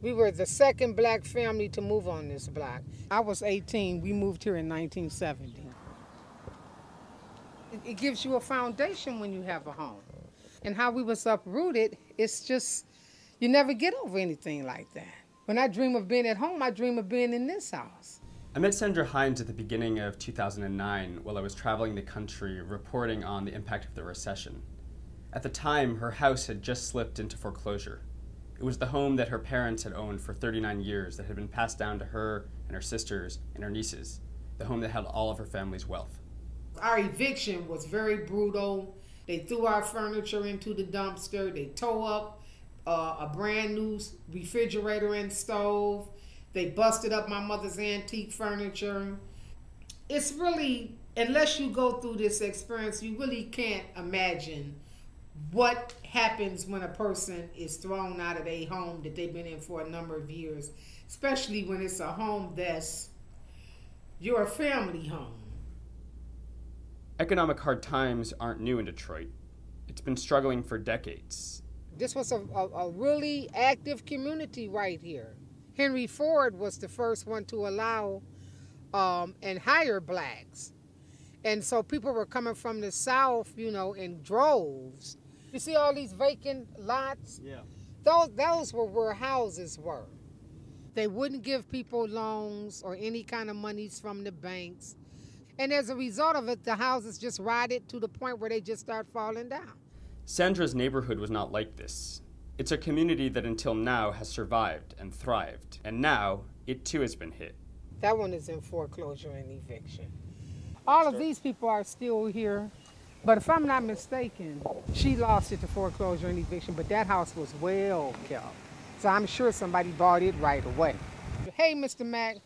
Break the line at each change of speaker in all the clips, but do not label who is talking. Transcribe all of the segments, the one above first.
We were the second black family to move on this block. I was 18. We moved here in 1970. It gives you a foundation when you have a home. And how we was uprooted, it's just, you never get over anything like that. When I dream of being at home, I dream of being in this house.
I met Sandra Hines at the beginning of 2009 while I was traveling the country reporting on the impact of the recession. At the time, her house had just slipped into foreclosure. It was the home that her parents had owned for 39 years that had been passed down to her and her sisters and her nieces, the home that held all of her family's wealth.
Our eviction was very brutal. They threw our furniture into the dumpster. They tore up a brand new refrigerator and stove. They busted up my mother's antique furniture. It's really, unless you go through this experience, you really can't imagine what happens when a person is thrown out of a home that they've been in for a number of years, especially when it's a home that's your family home.
Economic hard times aren't new in Detroit. It's been struggling for decades.
This was a really active community right here. Henry Ford was the first one to allow and hire blacks. And so people were coming from the South, you know, in droves. You see all these vacant lots?
Yeah.
Those were where houses were. They wouldn't give people loans or any kind of monies from the banks. And as a result of it, the houses just rotted to the point where they just start falling down.
Sandra's neighborhood was not like this. It's a community that until now has survived and thrived. And now, it too has been hit.
That one is in foreclosure and eviction. All of these people are still here. But if I'm not mistaken, she lost it to foreclosure and eviction, but that house was well kept. So I'm sure somebody bought it right away. Hey, Mr. Mack.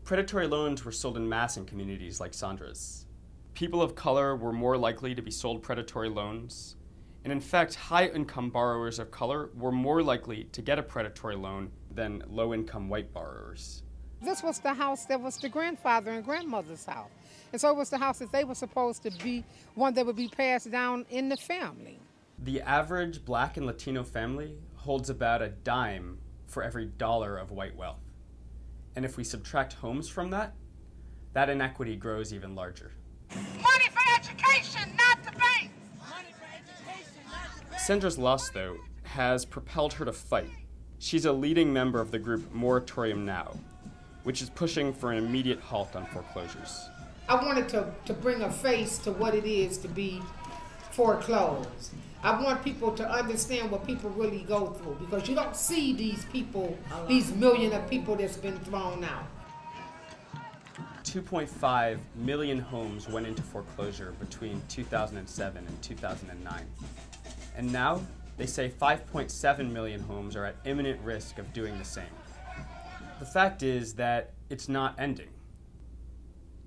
Predatory loans were sold en masse in communities like Sandra's. People of color were more likely to be sold predatory loans. And in fact, high-income borrowers of color were more likely to get a predatory loan than low-income white borrowers.
This was the house that was the grandfather and grandmother's house. And so it was the house that they were supposed to be one that would be passed down in the family.
The average black and Latino family holds about a dime for every dollar of white wealth. And if we subtract homes from that, that inequity grows even larger.
Money for education, not the banks! Money for education, not the banks!
Sandra's loss, though, has propelled her to fight. She's a leading member of the group Moratorium Now, which is pushing for an immediate halt on foreclosures.
I wanted to bring a face to what it is to be foreclosed. I want people to understand what people really go through, because you don't see these people, these millions of people that's been thrown out.
2.5 million homes went into foreclosure between 2007 and 2009. And now, they say 5.7 million homes are at imminent risk of doing the same. The fact is that it's not ending.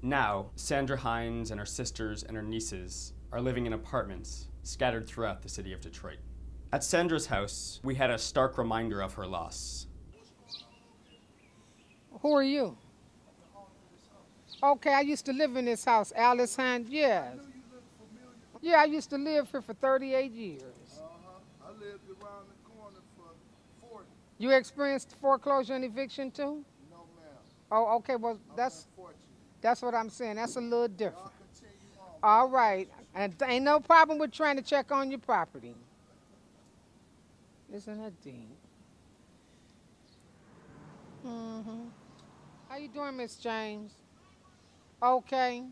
Now, Sandra Hines and her sisters and her nieces are living in apartments scattered throughout the city of Detroit. At Sandra's house, we had a stark reminder of her loss.
Who are you? Okay, I used to live in this house. Alice Hines, yes. Yeah, I used to live here for 38 years.
I lived around the corner for 40.
You experienced foreclosure and eviction too?
No, ma'am.
Oh, okay, well, that's what I'm saying. That's a little different.
Y'all continue on.
All right. And ain't no problem with trying to check on your property. Isn't that deep? How you doing, Miss James? Okay.